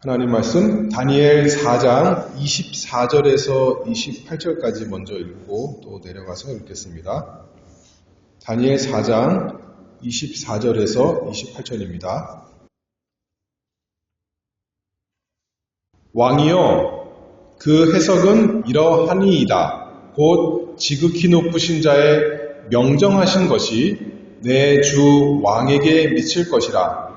하나님 말씀 다니엘 4장 24절에서 28절까지 먼저 읽고 또 내려가서 읽겠습니다. 다니엘 4장 24절에서 28절입니다. 왕이여, 그 해석은 이러하니이다. 곧 지극히 높으신 자의 명정하신 것이 내 주 왕에게 미칠 것이라.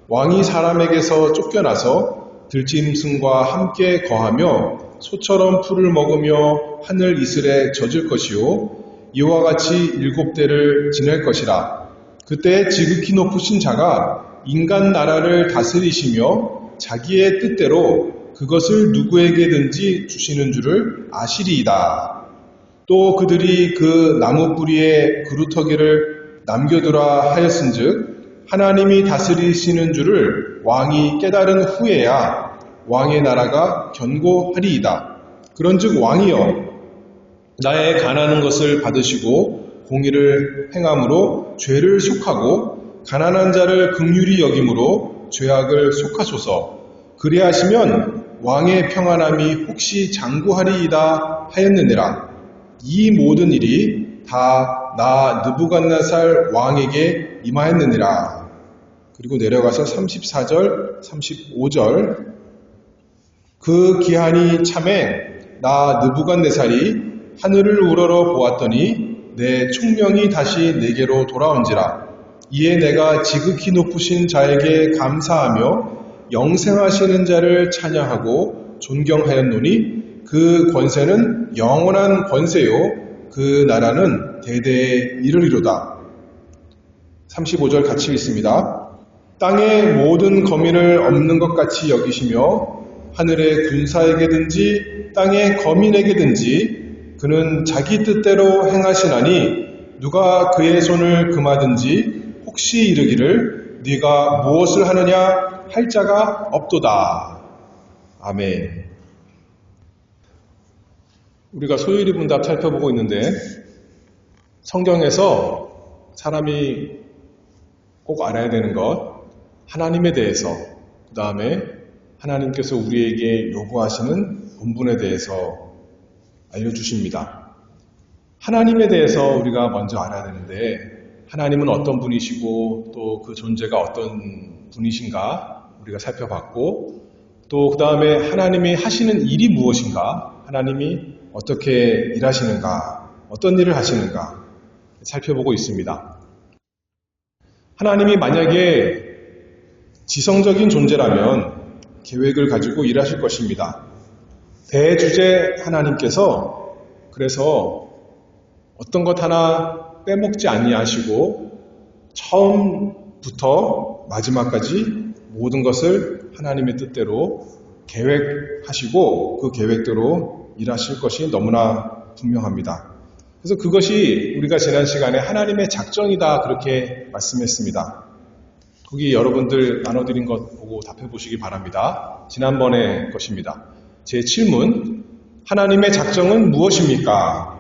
왕이 사람에게서 쫓겨나서 들짐승과 함께 거하며 소처럼 풀을 먹으며 하늘 이슬에 젖을 것이요 이와 같이 7대를 지낼 것이라. 그때 지극히 높으신 자가 인간 나라를 다스리시며 자기의 뜻대로 그것을 누구에게든지 주시는 줄을 아시리이다. 또 그들이 그 나무 뿌리에 그루터기를 남겨두라 하였은즉 하나님이 다스리시는 줄을 왕이 깨달은 후에야 왕의 나라가 견고하리이다. 그런즉 왕이여, 나의 가난한 것을 받으시고 공의를 행함으로 죄를 속하고 가난한 자를 긍휼히 여김으로 죄악을 속하소서. 그리하시면 왕의 평안함이 혹시 장구하리이다 하였느니라. 이 모든 일이 다 나 느부갓네살 왕에게 임하였느니라. 그리고 내려가서 34절, 35절. 그 기한이 참에 나 느부갓네살이 하늘을 우러러 보았더니 내 총명이 다시 내게로 돌아온지라. 이에 내가 지극히 높으신 자에게 감사하며 영생하시는 자를 찬양하고 존경하였노니 그 권세는 영원한 권세요 그 나라는 대대에 이르리로다. 35절 같이 읽습니다. 땅의 모든 거민을 없는 것 같이 여기시며 하늘의 군사에게든지 땅의 거민에게든지 그는 자기 뜻대로 행하시나니 누가 그의 손을 금하든지 혹시 이르기를 네가 무엇을 하느냐 할 자가 없도다. 아멘. 우리가 소요리분답 살펴보고 있는데 성경에서 사람이 꼭 알아야 되는 것, 하나님에 대해서, 그 다음에 하나님께서 우리에게 요구하시는 본분에 대해서 알려주십니다. 하나님에 대해서 우리가 먼저 알아야 되는데 하나님은 어떤 분이시고 또 그 존재가 어떤 분이신가 우리가 살펴봤고, 또 그 다음에 하나님이 하시는 일이 무엇인가, 하나님이 어떻게 일하시는가, 어떤 일을 하시는가 살펴보고 있습니다. 하나님이 만약에 지성적인 존재라면 계획을 가지고 일하실 것입니다. 대주제 하나님께서 그래서 어떤 것 하나 빼먹지 아니하시고 처음부터 마지막까지 모든 것을 하나님의 뜻대로 계획하시고 그 계획대로 일하실 것이 너무나 분명합니다. 그래서 그것이 우리가 지난 시간에 하나님의 작정이다 그렇게 말씀했습니다. 거기 여러분들 나눠드린 것 보고 답해 보시기 바랍니다. 지난번의 것입니다. 제 7문, 하나님의 작정은 무엇입니까?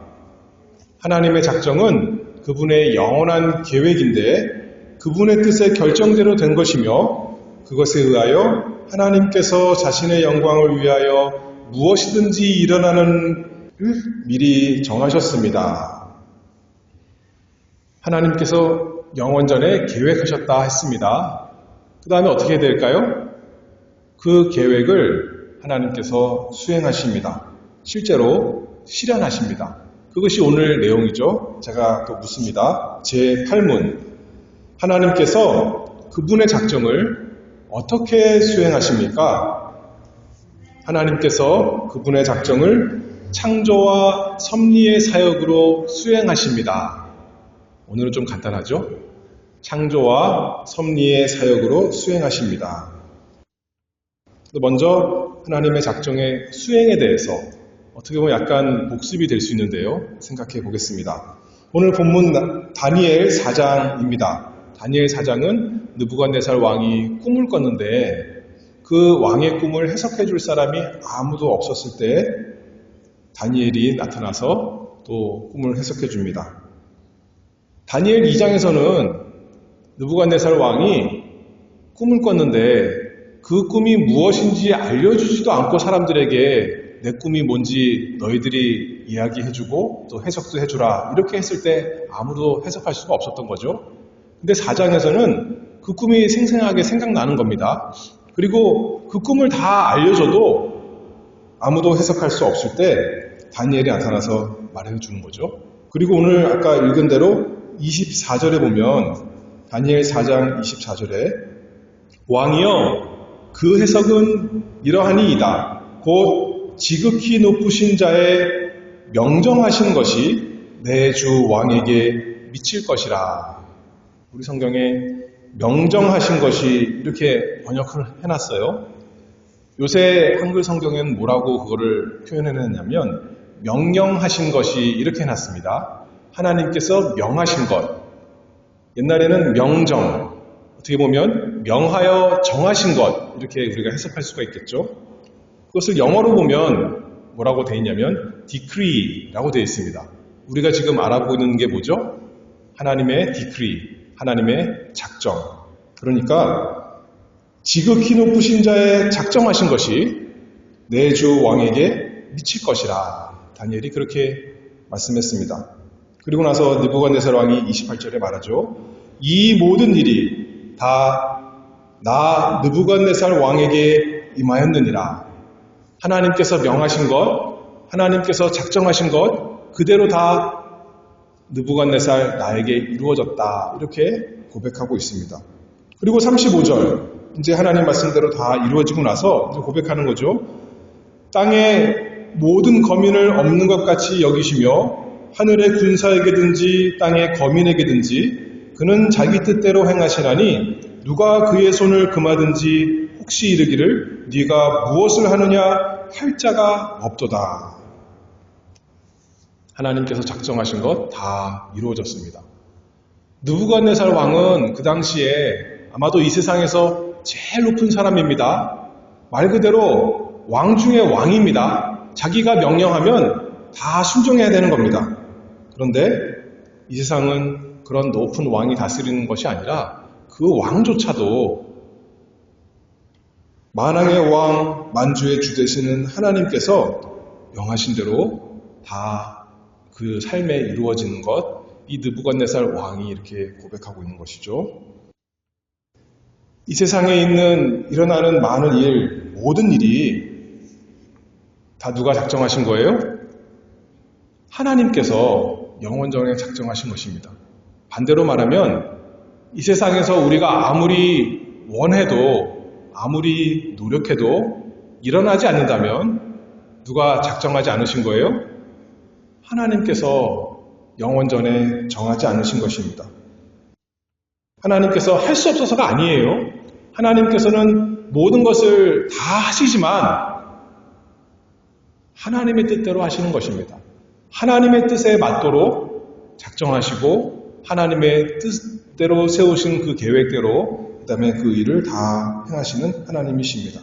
하나님의 작정은 그분의 영원한 계획인데 그분의 뜻의 결정대로 된 것이며 그것에 의하여 하나님께서 자신의 영광을 위하여 무엇이든지 일어나는 미리 정하셨습니다. 하나님께서 영원전에 계획하셨다 했습니다. 그 다음에 어떻게 될까요? 그 계획을 하나님께서 수행하십니다. 실제로 실현하십니다. 그것이 오늘 내용이죠. 제가 또 묻습니다. 제 8문, 하나님께서 그분의 작정을 어떻게 수행하십니까? 하나님께서 그분의 작정을 창조와 섭리의 사역으로 수행하십니다. 오늘은 좀 간단하죠? 창조와 섭리의 사역으로 수행하십니다. 먼저 하나님의 작정의 수행에 대해서 어떻게 보면 약간 복습이 될 수 있는데요. 생각해 보겠습니다. 오늘 본문 다니엘 4장입니다. 다니엘 4장은 느부갓네살 왕이 꿈을 꿨는데 그 왕의 꿈을 해석해 줄 사람이 아무도 없었을 때 다니엘이 나타나서 또 꿈을 해석해 줍니다. 다니엘 2장에서는 느부갓네살 왕이 꿈을 꿨는데 그 꿈이 무엇인지 알려주지도 않고 사람들에게 내 꿈이 뭔지 너희들이 이야기해주고 또 해석도 해주라 이렇게 했을 때 아무도 해석할 수가 없었던 거죠. 근데 4장에서는 그 꿈이 생생하게 생각나는 겁니다. 그리고 그 꿈을 다 알려줘도 아무도 해석할 수 없을 때 다니엘이 나타나서 말해주는 거죠. 그리고 오늘 아까 읽은 대로 24절에 보면 다니엘 4장 24절에 왕이여 그 해석은 이러하니이다. 곧 지극히 높으신 자의 명정하신 것이 내 주 왕에게 미칠 것이라. 우리 성경에 명정하신 것이 이렇게 번역을 해놨어요. 요새 한글 성경에는 뭐라고 그거를 표현해냈냐면 명령하신 것이 이렇게 해놨습니다. 하나님께서 명하신 것. 옛날에는 명정, 어떻게 보면 명하여 정하신 것 이렇게 우리가 해석할 수가 있겠죠. 그것을 영어로 보면 뭐라고 되어 있냐면 decree라고 되어 있습니다. 우리가 지금 알아보고 있는 게 뭐죠? 하나님의 decree, 하나님의 작정. 그러니까 지극히 높으신 자의 작정하신 것이 내 주 왕에게 미칠 것이라. 다니엘이 그렇게 말씀했습니다. 그리고 나서 느부갓네살 왕이 28절에 말하죠. 이 모든 일이 다 나 느부갓네살 왕에게 임하였느니라. 하나님께서 명하신 것, 하나님께서 작정하신 것 그대로 다 느부갓네살 나에게 이루어졌다. 이렇게 고백하고 있습니다. 그리고 35절 이제 하나님 말씀대로 다 이루어지고 나서 이제 고백하는 거죠. 땅에 모든 거민을 없는 것 같이 여기시며 하늘의 군사에게든지 땅의 거민에게든지 그는 자기 뜻대로 행하시나니 누가 그의 손을 금하든지 혹시 이르기를 네가 무엇을 하느냐 할 자가 없도다. 하나님께서 작정하신 것 다 이루어졌습니다. 느부갓네살 왕은 그 당시에 아마도 이 세상에서 제일 높은 사람입니다. 말 그대로 왕 중의 왕입니다. 자기가 명령하면 다 순종해야 되는 겁니다. 그런데 이 세상은 그런 높은 왕이 다스리는 것이 아니라 그 왕조차도 만왕의 왕, 만주의 주 되시는 하나님께서 명하신 대로 다 그 삶에 이루어지는 것, 이 느부갓네살 왕이 이렇게 고백하고 있는 것이죠. 이 세상에 일어나는 많은 일, 모든 일이 다 누가 작정하신 거예요? 하나님께서 영원전에 작정하신 것입니다. 반대로 말하면 이 세상에서 우리가 아무리 원해도 아무리 노력해도 일어나지 않는다면 누가 작정하지 않으신 거예요? 하나님께서 영원전에 정하지 않으신 것입니다. 하나님께서 할 수 없어서가 아니에요. 하나님께서는 모든 것을 다 하시지만 하나님의 뜻대로 하시는 것입니다. 하나님의 뜻에 맞도록 작정하시고 하나님의 뜻대로 세우신 그 계획대로 그다음에 그 일을 다 행하시는 하나님이십니다.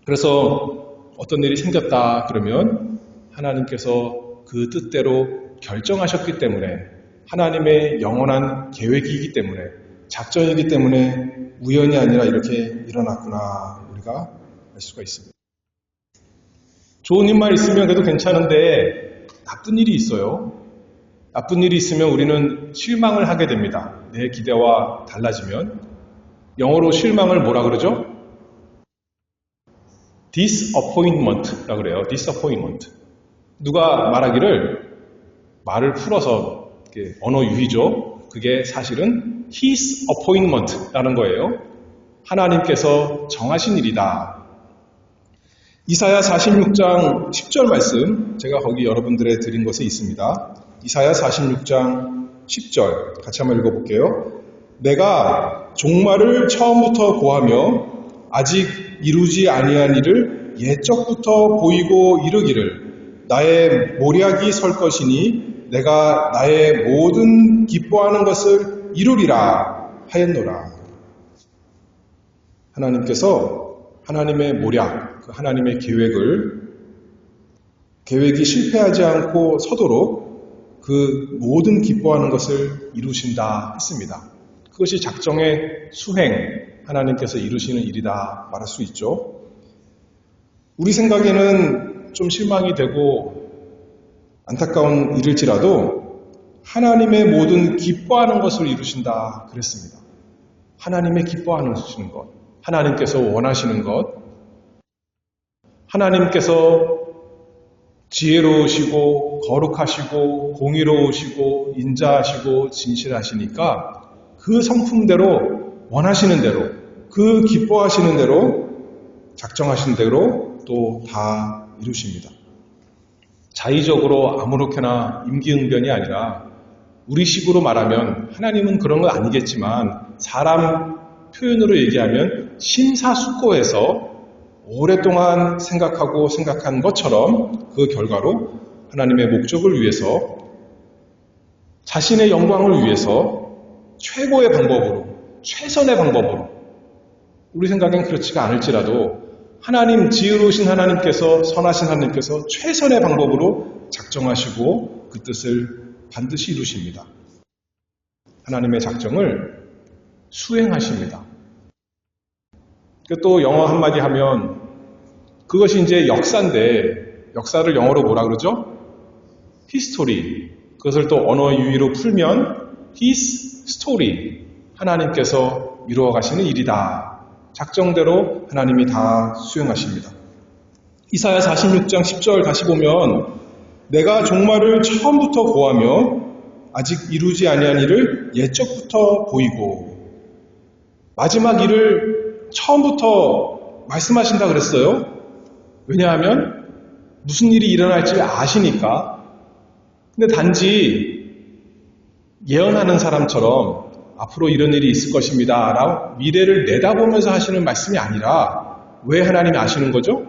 그래서 어떤 일이 생겼다 그러면 하나님께서 그 뜻대로 결정하셨기 때문에 하나님의 영원한 계획이기 때문에 작전이기 때문에 우연이 아니라 이렇게 일어났구나 우리가 알 수가 있습니다. 좋은 일만 있으면 그래도 괜찮은데 나쁜 일이 있어요. 나쁜 일이 있으면 우리는 실망을 하게 됩니다. 내 기대와 달라지면. 영어로 실망을 뭐라 그러죠? disappointment라고 그래요. disappointment. 누가 말하기를 말을 풀어서 언어 유희죠. 그게 사실은 his appointment라는 거예요. 하나님께서 정하신 일이다. 이사야 46장 10절 말씀 제가 거기 여러분들에 드린 것에 있습니다. 이사야 46장 10절 같이 한번 읽어볼게요. 내가 종말을 처음부터 고하며 아직 이루지 아니한 일을 옛적부터 보이고 이르기를 나의 모략이 설 것이니 내가 나의 모든 기뻐하는 것을 이루리라 하였노라. 하나님께서 하나님의 모략, 하나님의 계획이 실패하지 않고 서도록 그 모든 기뻐하는 것을 이루신다 했습니다. 그것이 작정의 수행, 하나님께서 이루시는 일이다 말할 수 있죠. 우리 생각에는 좀 실망이 되고 안타까운 일일지라도 하나님의 모든 기뻐하는 것을 이루신다 그랬습니다. 하나님의 기뻐하는 것, 하나님께서 원하시는 것, 하나님께서 지혜로우시고 거룩하시고 공의로우시고 인자하시고 진실하시니까 그 성품대로 원하시는 대로 그 기뻐하시는 대로 작정하신 대로 또 다 이루십니다. 자의적으로 아무렇게나 임기응변이 아니라 우리식으로 말하면 하나님은 그런 건 아니겠지만 사람 표현으로 얘기하면 심사숙고해서 오랫동안 생각한 것처럼 그 결과로 하나님의 목적을 위해서 자신의 영광을 위해서 최고의 방법으로 최선의 방법으로 우리 생각엔 그렇지가 않을지라도 하나님 지혜로우신 하나님께서 선하신 하나님께서 최선의 방법으로 작정하시고 그 뜻을 반드시 이루십니다. 하나님의 작정을 수행하십니다. 또 영어 한마디 하면 그것이 이제 역사인데 역사를 영어로 뭐라 그러죠? 히스토리. 그것을 또 언어 유희로 풀면 his story. 하나님께서 이루어 가시는 일이다. 작정대로 하나님이 다 수행하십니다. 이사야 46장 10절 다시 보면 내가 종말을 처음부터 고하며 아직 이루지 아니한 일을 옛적부터 보이고 마지막 일을 처음부터 말씀하신다 그랬어요. 왜냐하면 무슨 일이 일어날지 아시니까. 근데 단지 예언하는 사람처럼 앞으로 이런 일이 있을 것입니다 라고 미래를 내다보면서 하시는 말씀이 아니라 왜 하나님이 아시는 거죠?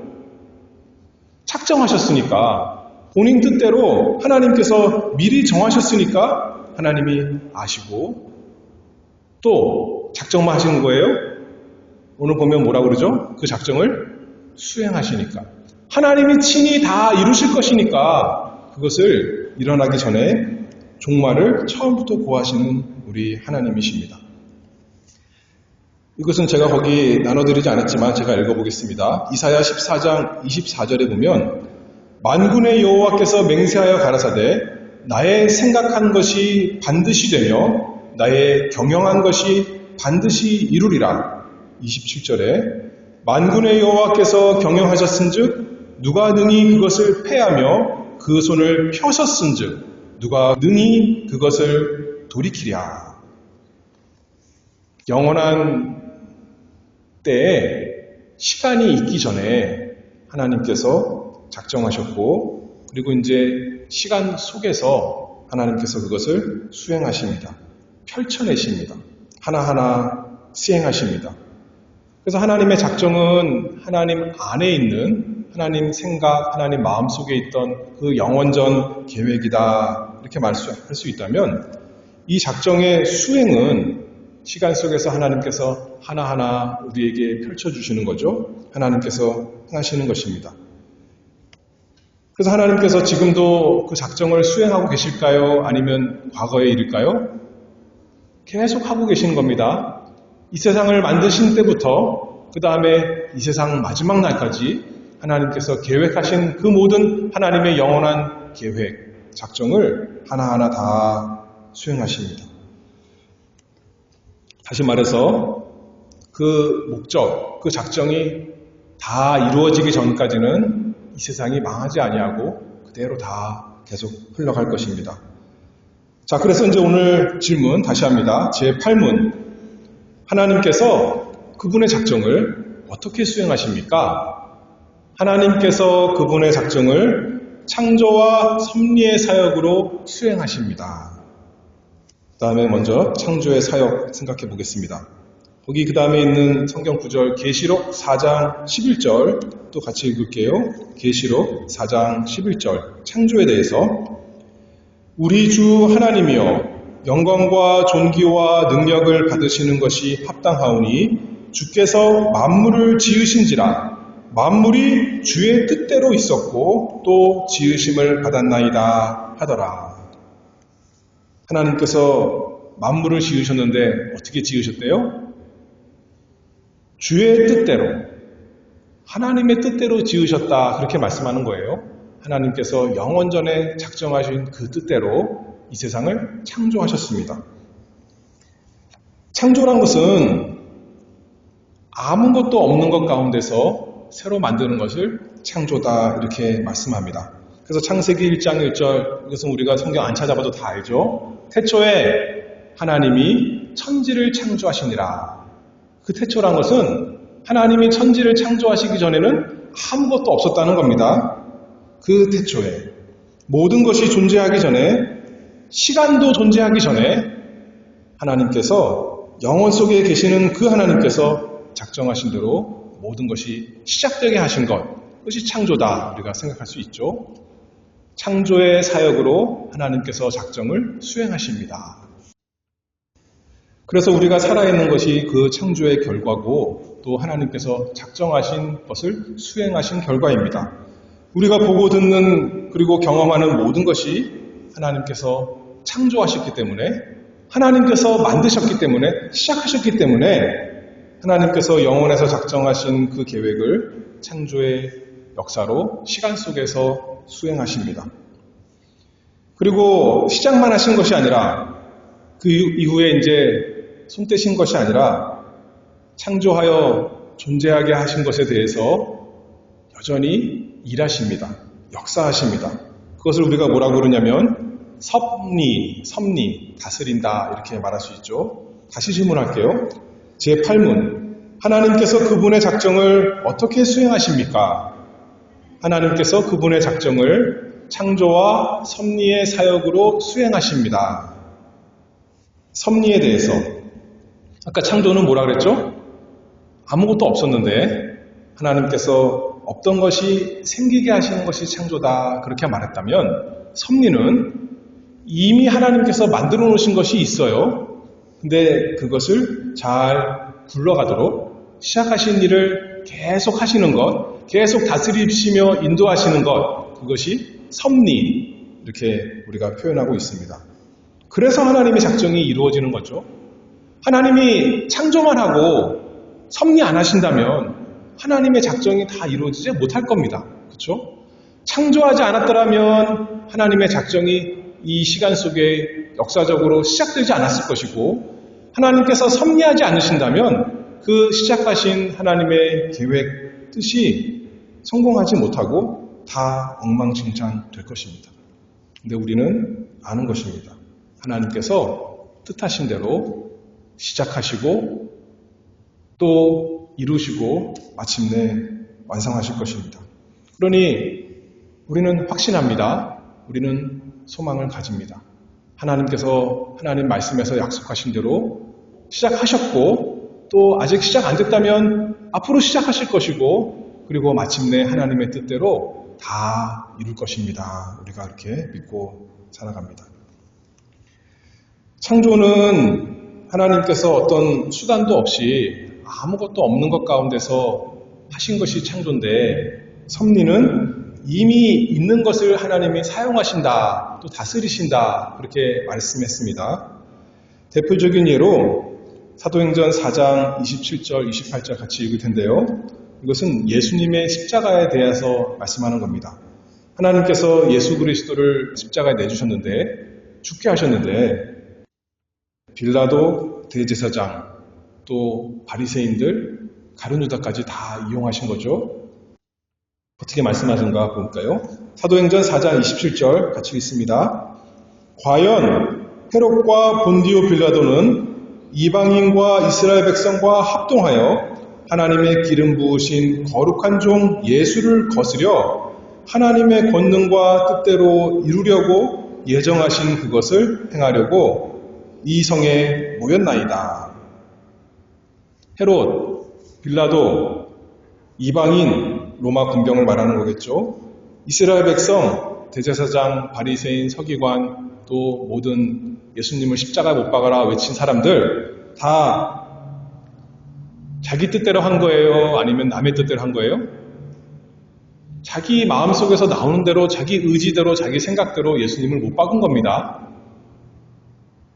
작정하셨으니까 본인 뜻대로 하나님께서 미리 정하셨으니까 하나님이 아시고 또 작정만 하시는 거예요. 오늘 보면 뭐라 그러죠? 그 작정을 수행하시니까 하나님이 친히 다 이루실 것이니까 그것을 일어나기 전에 종말을 처음부터 고하시는 우리 하나님이십니다. 이것은 제가 거기 나눠드리지 않았지만 제가 읽어보겠습니다. 이사야 14장 24절에 보면 만군의 여호와께서 맹세하여 가라사대 나의 생각한 것이 반드시 되며 나의 경영한 것이 반드시 이루리라. 27절에 만군의 여호와께서 경영하셨은즉 누가 능히 그것을 패하며 그 손을 펴셨은즉 누가 능히 그것을 돌이키랴. 영원한 때에 시간이 있기 전에 하나님께서 작정하셨고 그리고 이제 시간 속에서 하나님께서 그것을 수행하십니다. 펼쳐내십니다. 하나하나 시행하십니다. 그래서 하나님의 작정은 하나님 안에 있는 하나님 생각, 하나님 마음속에 있던 그 영원전 계획이다. 이렇게 말할 수 있다면 이 작정의 수행은 시간 속에서 하나님께서 하나하나 우리에게 펼쳐주시는 거죠. 하나님께서 하시는 것입니다. 그래서 하나님께서 지금도 그 작정을 수행하고 계실까요? 아니면 과거의 일일까요? 계속 하고 계시는 겁니다. 이 세상을 만드신 때부터 그 다음에 이 세상 마지막 날까지 하나님께서 계획하신 그 모든 하나님의 영원한 계획, 작정을 하나하나 다 수행하십니다. 다시 말해서 그 목적, 그 작정이 다 이루어지기 전까지는 이 세상이 망하지 아니하고 그대로 다 계속 흘러갈 것입니다. 자, 그래서 이제 오늘 질문 다시 합니다. 제8문. 하나님께서 그분의 작정을 어떻게 수행하십니까? 하나님께서 그분의 작정을 창조와 섭리의 사역으로 수행하십니다. 그 다음에 먼저 창조의 사역 생각해 보겠습니다. 거기 그 다음에 있는 성경 구절 계시록 4장 11절 또 같이 읽을게요. 계시록 4장 11절 창조에 대해서 우리 주 하나님이여 영광과 존귀와 능력을 받으시는 것이 합당하오니 주께서 만물을 지으신지라 만물이 주의 뜻대로 있었고 또 지으심을 받았나이다 하더라. 하나님께서 만물을 지으셨는데 어떻게 지으셨대요? 주의 뜻대로, 하나님의 뜻대로 지으셨다, 그렇게 말씀하는 거예요. 하나님께서 영원전에 작정하신 그 뜻대로 이 세상을 창조하셨습니다. 창조란 것은 아무것도 없는 것 가운데서 새로 만드는 것을 창조다, 이렇게 말씀합니다. 그래서 창세기 1장 1절, 이것은 우리가 성경 안 찾아봐도 다 알죠. 태초에 하나님이 천지를 창조하시니라. 그 태초란 것은 하나님이 천지를 창조하시기 전에는 아무것도 없었다는 겁니다. 그 태초에 모든 것이 존재하기 전에, 시간도 존재하기 전에 하나님께서, 영원 속에 계시는 그 하나님께서 작정하신 대로 모든 것이 시작되게 하신 것, 그것이 창조다, 우리가 생각할 수 있죠. 창조의 사역으로 하나님께서 작정을 수행하십니다. 그래서 우리가 살아있는 것이 그 창조의 결과고, 또 하나님께서 작정하신 것을 수행하신 결과입니다. 우리가 보고 듣는, 그리고 경험하는 모든 것이 하나님께서 창조하셨기 때문에, 하나님께서 만드셨기 때문에, 시작하셨기 때문에 하나님께서 영원에서 작정하신 그 계획을 창조의 역사로 시간 속에서 수행하십니다. 그리고 시작만 하신 것이 아니라, 그 이후에 이제 손 떼신 것이 아니라 창조하여 존재하게 하신 것에 대해서 여전히 일하십니다. 역사하십니다. 그것을 우리가 뭐라고 그러냐면 섭리, 다스린다, 이렇게 말할 수 있죠. 다시 질문할게요. 제8문, 하나님께서 그분의 작정을 어떻게 수행하십니까? 하나님께서 그분의 작정을 창조와 섭리의 사역으로 수행하십니다. 섭리에 대해서, 아까 창조는 뭐라 그랬죠? 아무것도 없었는데 하나님께서 없던 것이 생기게 하시는 것이 창조다, 그렇게 말했다면, 섭리는 이미 하나님께서 만들어 놓으신 것이 있어요. 근데 그것을 잘 굴러가도록 시작하신 일을 계속 하시는 것, 계속 다스리시며 인도하시는 것, 그것이 섭리, 이렇게 우리가 표현하고 있습니다. 그래서 하나님의 작정이 이루어지는 거죠. 하나님이 창조만 하고 섭리 안 하신다면 하나님의 작정이 다 이루어지지 못할 겁니다. 그렇죠? 창조하지 않았더라면 하나님의 작정이 이 시간 속에 역사적으로 시작되지 않았을 것이고, 하나님께서 섭리하지 않으신다면 그 시작하신 하나님의 계획, 뜻이 성공하지 못하고 다 엉망진창 될 것입니다. 근데 우리는 아는 것입니다. 하나님께서 뜻하신 대로 시작하시고 또 이루시고 마침내 완성하실 것입니다. 그러니 우리는 확신합니다. 우리는 소망을 가집니다. 하나님께서 하나님 말씀에서 약속하신 대로 시작하셨고, 또 아직 시작 안 됐다면 앞으로 시작하실 것이고, 그리고 마침내 하나님의 뜻대로 다 이룰 것입니다. 우리가 그렇게 믿고 살아갑니다. 창조는 하나님께서 어떤 수단도 없이 아무것도 없는 것 가운데서 하신 것이 창조인데, 섭리는 이미 있는 것을 하나님이 사용하신다, 또 다스리신다, 그렇게 말씀했습니다. 대표적인 예로 사도행전 4장 27절, 28절 같이 읽을 텐데요. 이것은 예수님의 십자가에 대해서 말씀하는 겁니다. 하나님께서 예수 그리스도를 십자가에 내주셨는데, 죽게 하셨는데, 빌라도 대제사장, 또 바리새인들, 가룟 유다까지 다 이용하신 거죠. 어떻게 말씀하신가 볼까요? 사도행전 4장 27절 같이 읽습니다. 과연 헤롯과 본디오 빌라도는 이방인과 이스라엘 백성과 합동하여 하나님의 기름 부으신 거룩한 종 예수를 거스려 하나님의 권능과 뜻대로 이루려고 예정하신 그것을 행하려고 이 성에 모였나이다. 헤롯, 빌라도, 이방인, 로마 군병을 말하는 거겠죠. 이스라엘 백성, 대제사장, 바리새인, 서기관, 또 모든 예수님을 십자가에 못 박아라 외친 사람들 다 자기 뜻대로 한 거예요? 아니면 남의 뜻대로 한 거예요? 자기 마음속에서 나오는 대로, 자기 의지대로, 자기 생각대로 예수님을 못 박은 겁니다.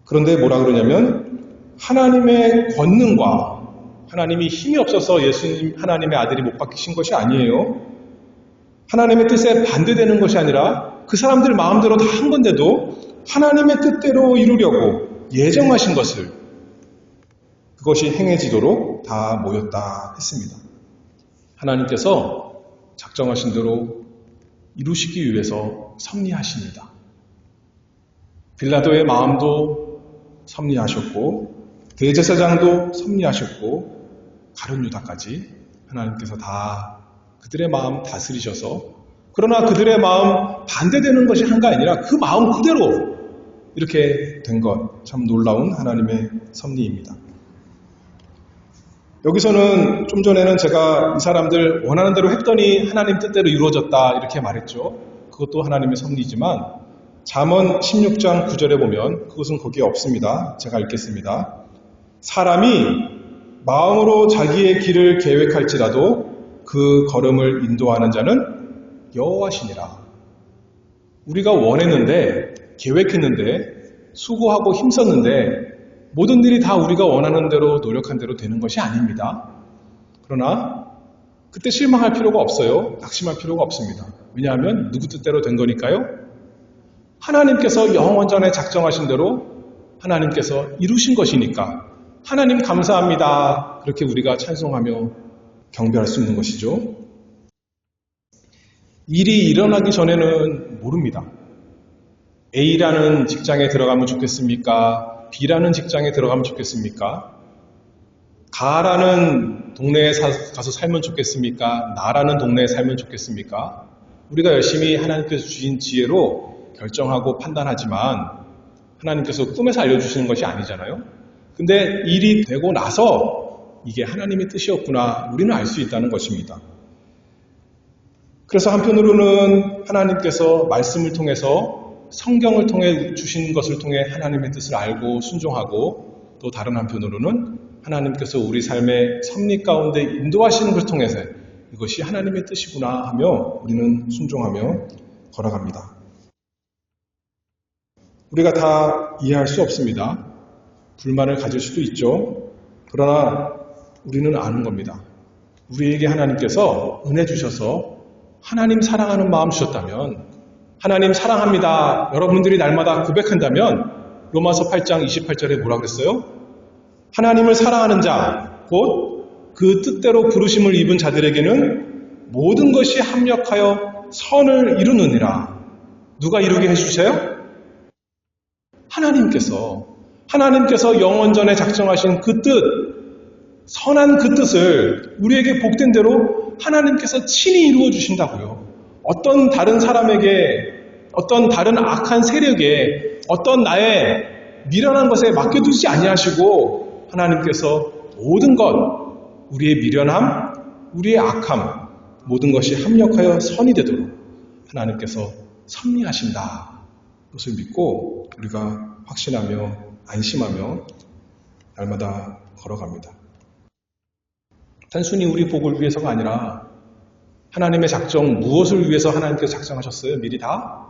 그런데 뭐라 그러냐면 하나님의 권능과 하나님이 힘이 없어서 예수님 하나님의 아들이 못 박히신 것이 아니에요. 하나님의 뜻에 반대되는 것이 아니라 그 사람들 마음대로 다 한 건데도 하나님의 뜻대로 이루려고 예정하신 것을 그것이 행해지도록 다 모였다 했습니다. 하나님께서 작정하신 대로 이루시기 위해서 섭리하십니다. 빌라도의 마음도 섭리하셨고 대제사장도 섭리하셨고 가룟 유다까지 하나님께서 다 그들의 마음 다스리셔서 그러나 그들의 마음 반대되는 것이 한가 아니라 그 마음 그대로 이렇게 된 것 참 놀라운 하나님의 섭리입니다. 여기서는 좀 전에는 제가 이 사람들 원하는 대로 했더니 하나님 뜻대로 이루어졌다 이렇게 말했죠. 그것도 하나님의 섭리이지만 잠언 16장 9절에 보면 그것은 거기에 없습니다. 제가 읽겠습니다. 사람이 마음으로 자기의 길을 계획할지라도 그 걸음을 인도하는 자는 여호와시니라. 우리가 원했는데 계획했는데 수고하고 힘썼는데 모든 일이 다 우리가 원하는 대로 노력한 대로 되는 것이 아닙니다. 그러나 그때 실망할 필요가 없어요. 낙심할 필요가 없습니다. 왜냐하면 누구 뜻대로 된 거니까요. 하나님께서 영원전에 작정하신 대로 하나님께서 이루신 것이니까 하나님 감사합니다. 그렇게 우리가 찬송하며 경배할 수 있는 것이죠. 일이 일어나기 전에는 모릅니다. A라는 직장에 들어가면 좋겠습니까? B라는 직장에 들어가면 좋겠습니까? 가라는 동네에 가서 살면 좋겠습니까? 나라는 동네에 살면 좋겠습니까? 우리가 열심히 하나님께서 주신 지혜로 결정하고 판단하지만 하나님께서 꿈에서 알려주시는 것이 아니잖아요. 근데 일이 되고 나서 이게 하나님의 뜻이었구나 우리는 알 수 있다는 것입니다. 그래서 한편으로는 하나님께서 말씀을 통해서 성경을 통해 주신 것을 통해 하나님의 뜻을 알고 순종하고 또 다른 한편으로는 하나님께서 우리 삶의 섭리 가운데 인도하시는 것을 통해서 이것이 하나님의 뜻이구나 하며 우리는 순종하며 걸어갑니다. 우리가 다 이해할 수 없습니다. 불만을 가질 수도 있죠. 그러나 우리는 아는 겁니다. 우리에게 하나님께서 은혜 주셔서 하나님 사랑하는 마음 주셨다면 하나님 사랑합니다. 여러분들이 날마다 고백한다면 로마서 8장 28절에 뭐라 그랬어요? 하나님을 사랑하는 자, 곧 그 뜻대로 부르심을 입은 자들에게는 모든 것이 합력하여 선을 이루느니라. 누가 이루게 해주세요? 하나님께서 영원전에 작정하신 그 뜻, 선한 그 뜻을 우리에게 복된 대로 하나님께서 친히 이루어 주신다고요. 어떤 다른 사람에게, 어떤 다른 악한 세력에, 어떤 나의 미련한 것에 맡겨두지 아니하시고 하나님께서 모든 것, 우리의 미련함, 우리의 악함, 모든 것이 합력하여 선이 되도록 하나님께서 섭리하신다. 그것을 믿고 우리가 확신하며 안심하며 날마다 걸어갑니다. 단순히 우리 복을 위해서가 아니라 하나님의 작정, 무엇을 위해서 하나님께서 작정하셨어요? 미리 다?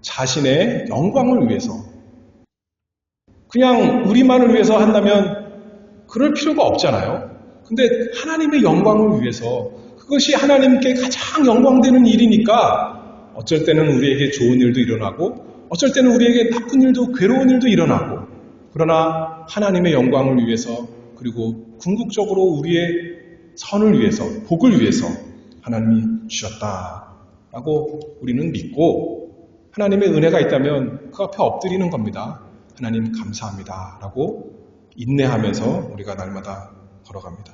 자신의 영광을 위해서. 그냥 우리만을 위해서 한다면 그럴 필요가 없잖아요. 근데 하나님의 영광을 위해서 그것이 하나님께 가장 영광되는 일이니까 어쩔 때는 우리에게 좋은 일도 일어나고 어쩔 때는 우리에게 나쁜 일도 괴로운 일도 일어나고 그러나 하나님의 영광을 위해서 그리고 궁극적으로 우리의 선을 위해서 복을 위해서 하나님이 주셨다라고 우리는 믿고 하나님의 은혜가 있다면 그 앞에 엎드리는 겁니다. 하나님 감사합니다 라고 인내하면서 우리가 날마다 걸어갑니다.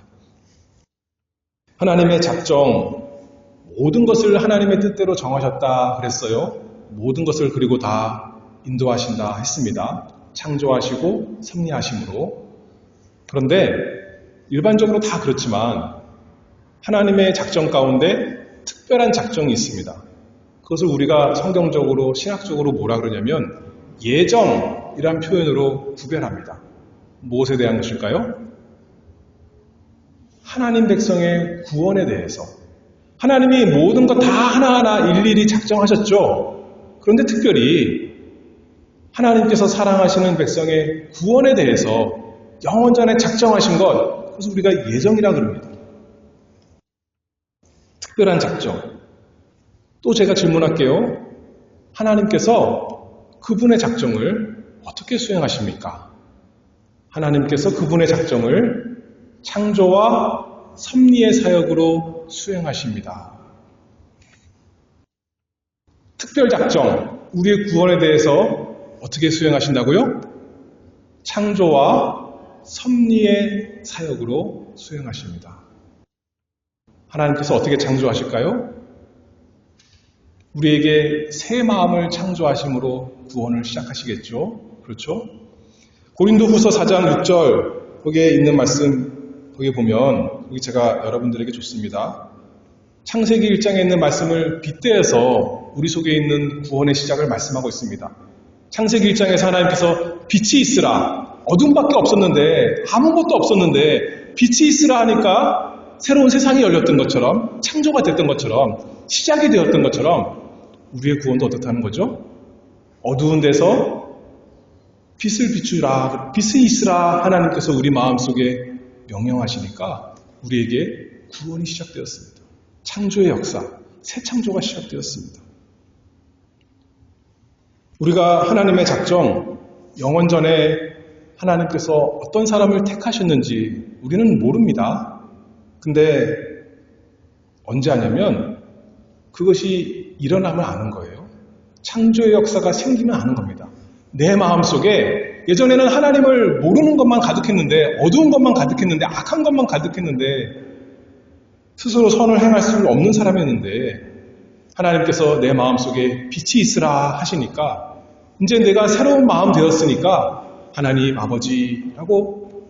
하나님의 작정, 모든 것을 하나님의 뜻대로 정하셨다 그랬어요. 모든 것을 그리고 다 인도하신다 했습니다. 창조하시고 섭리하심으로. 그런데 일반적으로 다 그렇지만 하나님의 작정 가운데 특별한 작정이 있습니다. 그것을 우리가 성경적으로 신학적으로 뭐라 그러냐면 예정이란 표현으로 구별합니다. 무엇에 대한 것일까요? 하나님 백성의 구원에 대해서. 하나님이 모든 것 다 하나하나 일일이 작정하셨죠. 그런데 특별히 하나님께서 사랑하시는 백성의 구원에 대해서 영원 전에 작정하신 것, 그래서 우리가 예정이라 그럽니다. 특별한 작정. 또 제가 질문할게요. 하나님께서 그분의 작정을 어떻게 수행하십니까? 하나님께서 그분의 작정을 창조와 섭리의 사역으로 수행하십니다. 특별 작정, 우리의 구원에 대해서 어떻게 수행하신다고요? 창조와 섭리의 사역으로 수행하십니다. 하나님께서 어떻게 창조하실까요? 우리에게 새 마음을 창조하심으로 구원을 시작하시겠죠? 그렇죠? 고린도후서 4장 6절 거기에 있는 말씀 거기에 보면 거기 제가 여러분들에게 줬습니다. 창세기 1장에 있는 말씀을 빗대어서 우리 속에 있는 구원의 시작을 말씀하고 있습니다. 창세기 1장에서 하나님께서 빛이 있으라, 어둠밖에 없었는데 아무것도 없었는데 빛이 있으라 하니까 새로운 세상이 열렸던 것처럼, 창조가 됐던 것처럼, 시작이 되었던 것처럼 우리의 구원도 어떻다는 거죠? 어두운 데서 빛을 비추라, 빛이 있으라 하나님께서 우리 마음속에 명령하시니까 우리에게 구원이 시작되었습니다. 창조의 역사, 새 창조가 시작되었습니다. 우리가 하나님의 작정, 영원 전에 하나님께서 어떤 사람을 택하셨는지 우리는 모릅니다. 근데 언제 하냐면 그것이 일어나면 아는 거예요. 창조의 역사가 생기면 아는 겁니다. 내 마음속에 예전에는 하나님을 모르는 것만 가득했는데, 어두운 것만 가득했는데, 악한 것만 가득했는데 스스로 선을 행할 수 없는 사람이었는데 하나님께서 내 마음속에 빛이 있으라 하시니까 이제 내가 새로운 마음 되었으니까 하나님 아버지라고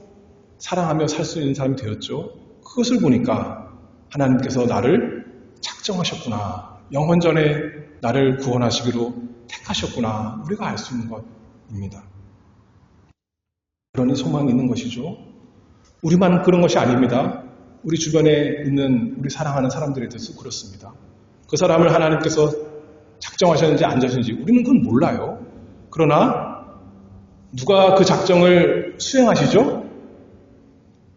사랑하며 살 수 있는 사람이 되었죠. 그것을 보니까 하나님께서 나를 작정하셨구나. 영원 전에 나를 구원하시기로 택하셨구나. 우리가 알 수 있는 것입니다. 그러니 소망이 있는 것이죠. 우리만 그런 것이 아닙니다. 우리 주변에 있는 우리 사랑하는 사람들에 대해서 그렇습니다. 그 사람을 하나님께서 작정하셨는지 안 하셨는지 우리는 그건 몰라요. 그러나 누가 그 작정을 수행하시죠?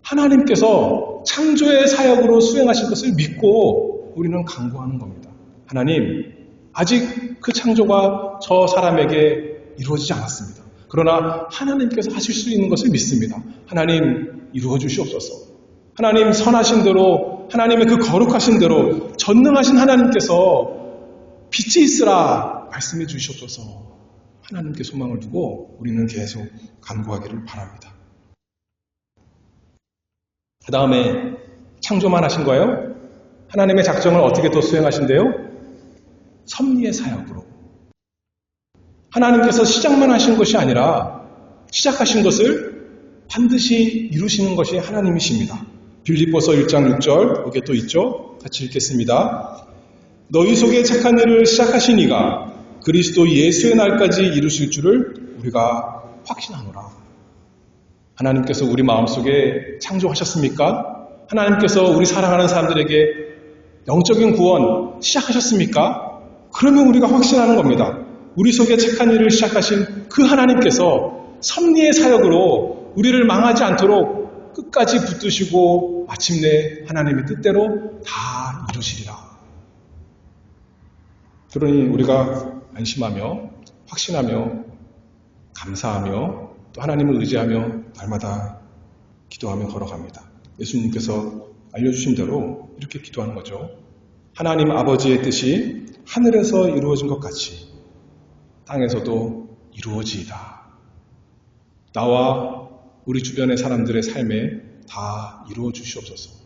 하나님께서 창조의 사역으로 수행하신 것을 믿고 우리는 간구하는 겁니다. 하나님, 아직 그 창조가 저 사람에게 이루어지지 않았습니다. 그러나 하나님께서 하실 수 있는 것을 믿습니다. 하나님, 이루어 주시옵소서. 하나님 선하신 대로, 하나님의 그 거룩하신 대로 전능하신 하나님께서 빛이 있으라 말씀해 주시옵소서. 하나님께 소망을 두고 우리는 계속 간구하기를 바랍니다. 그 다음에 창조만 하신 거예요? 하나님의 작정을 어떻게 또 수행하신대요? 섭리의 사역으로. 하나님께서 시작만 하신 것이 아니라 시작하신 것을 반드시 이루시는 것이 하나님이십니다. 빌립보서 1장 6절 여기에 또 있죠? 같이 읽겠습니다. 너희 속에 착한 일을 시작하신 이가 그리스도 예수의 날까지 이루실 줄을 우리가 확신하노라. 하나님께서 우리 마음속에 창조하셨습니까? 하나님께서 우리 사랑하는 사람들에게 영적인 구원 시작하셨습니까? 그러면 우리가 확신하는 겁니다. 우리 속에 착한 일을 시작하신 그 하나님께서 섭리의 사역으로 우리를 망하지 않도록 끝까지 붙드시고 마침내 하나님의 뜻대로 다 이루시리라. 그러니 우리가 안심하며 확신하며 감사하며 또 하나님을 의지하며 날마다 기도하며 걸어갑니다. 예수님께서 알려주신 대로 이렇게 기도하는 거죠. 하나님 아버지의 뜻이 하늘에서 이루어진 것 같이 땅에서도 이루어지이다. 나와 우리 주변의 사람들의 삶에 다 이루어 주시옵소서.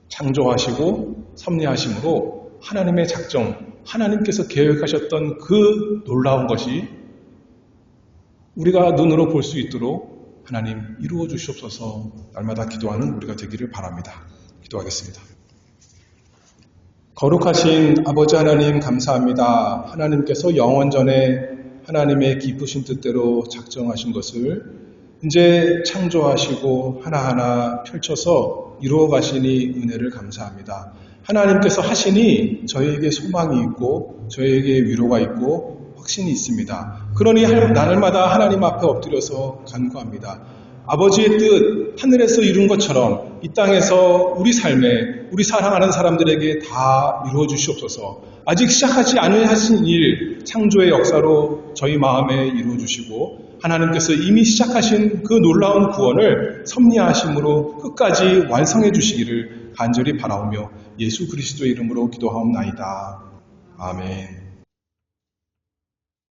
창조하시고 섭리하심으로 하나님의 작정, 하나님께서 계획하셨던 그 놀라운 것이 우리가 눈으로 볼 수 있도록 하나님 이루어 주시옵소서. 날마다 기도하는 우리가 되기를 바랍니다. 기도하겠습니다. 거룩하신 아버지 하나님 감사합니다. 하나님께서 영원 전에 하나님의 기쁘신 뜻대로 작정하신 것을 이제 창조하시고 하나하나 펼쳐서 이루어 가시니 은혜를 감사합니다. 하나님께서 하시니 저에게 소망이 있고 저에게 위로가 있고 확신이 있습니다. 그러니 날마다 하나님 앞에 엎드려서 간구합니다. 아버지의 뜻 하늘에서 이룬 것처럼 이 땅에서 우리 삶에 우리 사랑하는 사람들에게 다 이루어 주시옵소서. 아직 시작하지 않으신 일 창조의 역사로 저희 마음에 이루어 주시고 하나님께서 이미 시작하신 그 놀라운 구원을 섭리하심으로 끝까지 완성해 주시기를 간절히 바라오며 예수 그리스도의 이름으로 기도하옵나이다. 아멘.